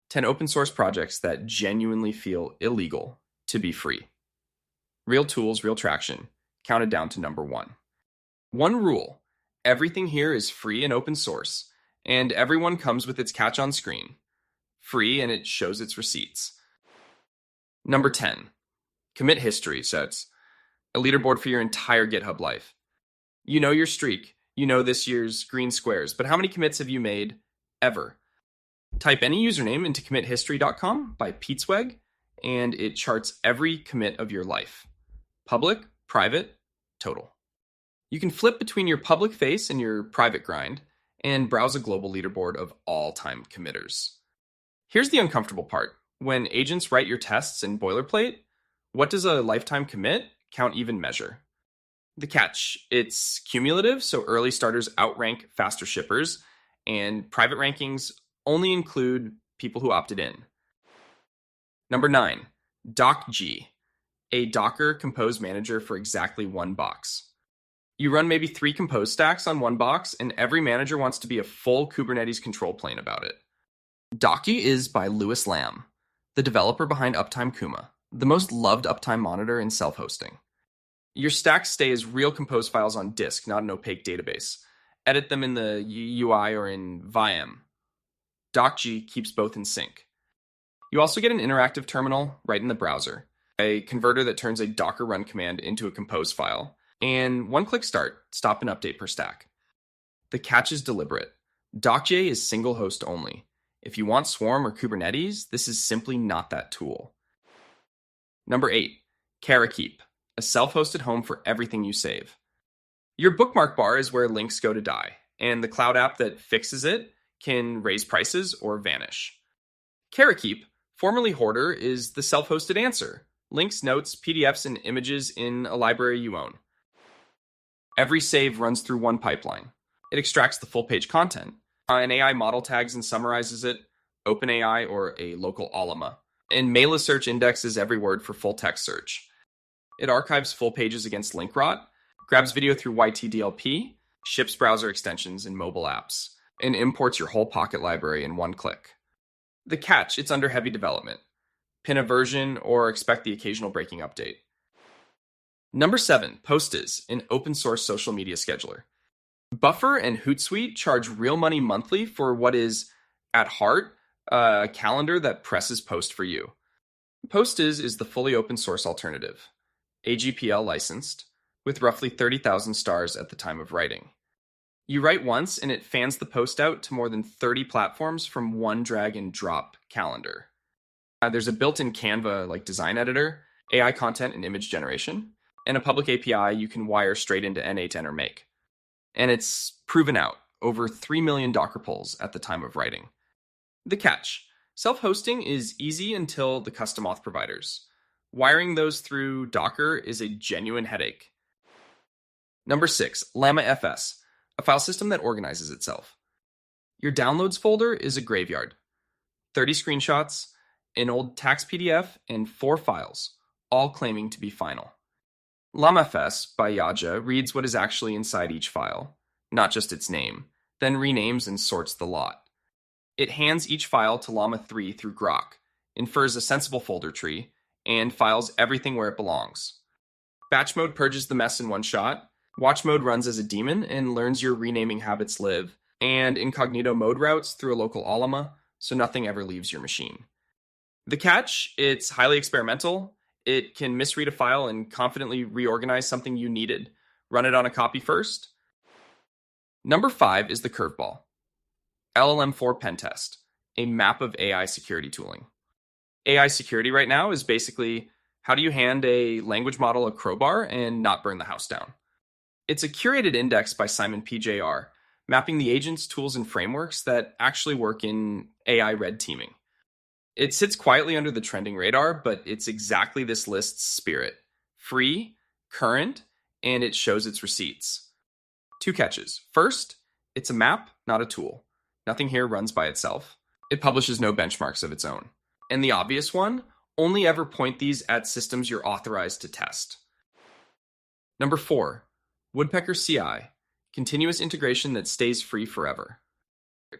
10 open source projects that genuinely feel illegal to be free. Real tools, real traction, counted down to number 1. One rule: everything here is free and open source, and everyone comes with its catch on screen. Free, and it shows its receipts. Number 10. Commit history sets a leaderboard for your entire GitHub life. You know your streak, you know this year's green squares, but how many commits have you made ever? Type any username into commithistory.com by Pete, and it charts every commit of your life. Public, private, total. You can flip between your public face and your private grind, and browse a global leaderboard of all-time committers. Here's the uncomfortable part. When agents write your tests in boilerplate, what does a lifetime commit count even measure? The catch: it's cumulative, so early starters outrank faster shippers, and private rankings only include people who opted in. Number 9, Dockge, a Docker compose manager for exactly one box. You run maybe 3 compose stacks on one box, and every manager wants to be a full Kubernetes control plane about it. Dockge is by Louis Lamb, the developer behind Uptime Kuma, the most loved uptime monitor in self-hosting. Your stacks stay as real compose files on disk, not an opaque database. Edit them in the UI or in Vim. Dockge keeps both in sync. You also get an interactive terminal right in the browser, a converter that turns a Docker run command into a compose file, and one-click start, stop and update per stack. The catch is deliberate. Dockge is single host only. If you want Swarm or Kubernetes, this is simply not that tool. Number 8, Karakeep, a self-hosted home for everything you save. Your bookmark bar is where links go to die, and the cloud app that fixes it can raise prices or vanish. Karakeep, formerly Hoarder, is the self-hosted answer. Links, notes, PDFs, and images in a library you own. Every save runs through one pipeline. It extracts the full-page content. An AI model tags and summarizes it, OpenAI or a local Llama. And Mela-search indexes every word for full-text search. It archives full pages against link rot, grabs video through YTDLP, ships browser extensions and mobile apps, and imports your whole Pocket library in one click. The catch: it's under heavy development. Pin a version or expect the occasional breaking update. Number 7, Postiz, an open source social media scheduler. Buffer and Hootsuite charge real money monthly for what is, at heart, a calendar that presses post for you. Postiz is the fully open source alternative, AGPL licensed, with roughly 30,000 stars at the time of writing. You write once and it fans the post out to more than 30 platforms from one drag and drop calendar. There's a built-in Canva design editor, AI content and image generation, and a public API you can wire straight into N8 Enter Make. And it's proven out, over 3 million Docker pulls at the time of writing. The catch: self-hosting is easy until the custom auth providers. Wiring those through Docker is a genuine headache. Number 6, LlamaFS, a file system that organizes itself. Your downloads folder is a graveyard. 30 screenshots, an old tax PDF, and 4 files, all claiming to be final. LlamaFS by Yaja reads what is actually inside each file, not just its name, then renames and sorts the lot. It hands each file to Llama 3 through Grok, infers a sensible folder tree, and files everything where it belongs. Batch mode purges the mess in one shot, watch mode runs as a daemon and learns your renaming habits live, and incognito mode routes through a local Llama, so nothing ever leaves your machine. The catch: it's highly experimental. It can misread a file and confidently reorganize something you needed. Run it on a copy first. Number 5 is the curveball. LLM4 Pentest, a map of AI security tooling. AI security right now is basically, how do you hand a language model a crowbar and not burn the house down? It's a curated index by Simon PJR, mapping the agents, tools, and frameworks that actually work in AI red teaming. It sits quietly under the trending radar, but it's exactly this list's spirit. Free, current, and it shows its receipts. 2 catches. First, it's a map, not a tool. Nothing here runs by itself. It publishes no benchmarks of its own. And the obvious one, only ever point these at systems you're authorized to test. Number 4, Woodpecker CI, continuous integration that stays free forever.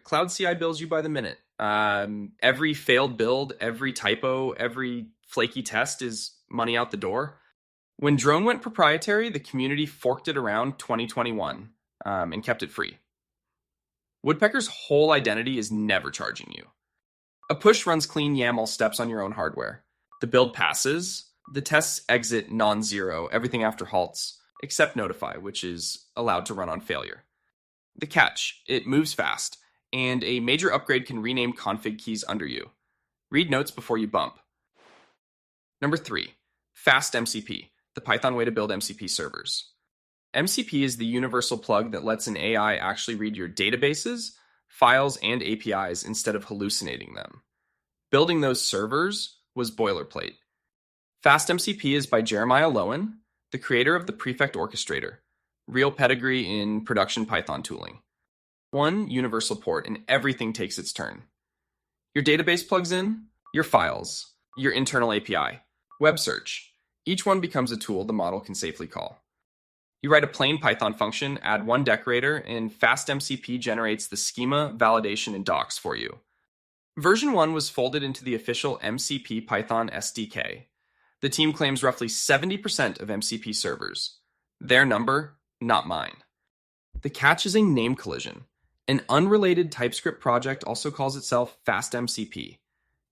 Cloud CI bills you by the minute. Every failed build, every typo, every flaky test is money out the door. When Drone went proprietary, the community forked it around 2021 and kept it free. Woodpecker's whole identity is never charging you. A push runs clean YAML steps on your own hardware. The build passes. The tests exit non-zero, everything after halts, except notify, which is allowed to run on failure. The catch, it moves fast, and a major upgrade can rename config keys under you. Read notes before you bump. Number 3, FastMCP, the Python way to build MCP servers. MCP is the universal plug that lets an AI actually read your databases, files, and APIs instead of hallucinating them. Building those servers was boilerplate. FastMCP is by Jeremiah Lowen, the creator of the Prefect Orchestrator, real pedigree in production Python tooling. One universal port and everything takes its turn. Your database plugs in, your files, your internal API, web search. Each one becomes a tool the model can safely call. You write a plain Python function, add one decorator, and FastMCP generates the schema, validation, and docs for you. Version 1 was folded into the official MCP Python SDK. The team claims roughly 70% of MCP servers. Their number, not mine. The catch is a name collision. An unrelated TypeScript project also calls itself FastMCP.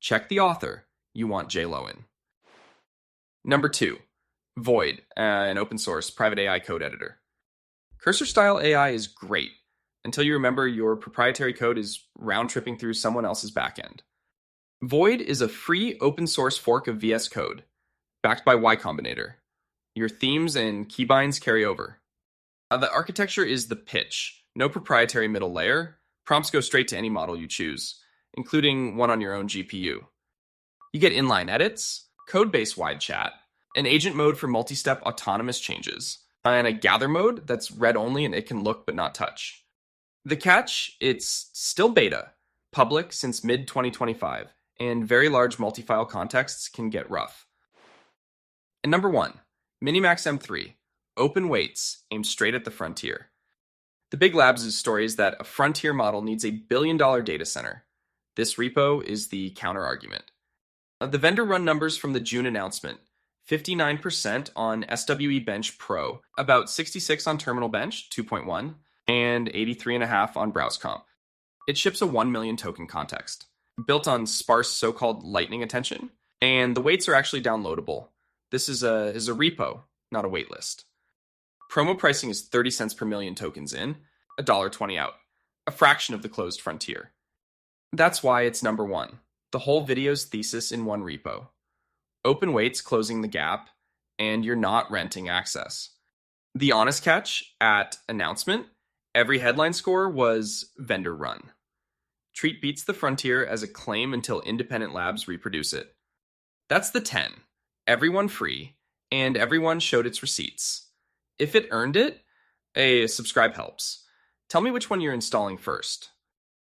Check the author. You want J. Lowen. Number 2, Void, an open source private AI code editor. Cursor style AI is great until you remember your proprietary code is round-tripping through someone else's backend. Void is a free open source fork of VS Code, backed by Y Combinator. Your themes and keybinds carry over. The architecture is the pitch. No proprietary middle layer. Prompts go straight to any model you choose, including one on your own GPU. You get inline edits, code-based wide chat, an agent mode for multi-step autonomous changes, and a gather mode that's read-only and it can look but not touch. The catch, it's still beta, public since mid-2025, and very large multi-file contexts can get rough. And number 1, MiniMax M3, open weights aimed straight at the frontier. The big labs' story is that a frontier model needs a billion-dollar data center. This repo is the counter-argument. The vendor run numbers from the June announcement, 59% on SWE Bench Pro, about 66 on Terminal Bench 2.1, and 83.5 on BrowseComp. It ships a 1 million token context, built on sparse so-called lightning attention, and the weights are actually downloadable. This is a repo, not a waitlist. Promo pricing is 30 cents per million tokens in, $1.20 out, a fraction of the closed frontier. That's why it's number 1, the whole video's thesis in one repo. Open weights closing the gap, and you're not renting access. The honest catch at announcement, every headline score was vendor run. Treat beats the frontier as a claim until independent labs reproduce it. That's the 10. Everyone free, and everyone showed its receipts. If it earned it, a subscribe helps. Tell me which one you're installing first.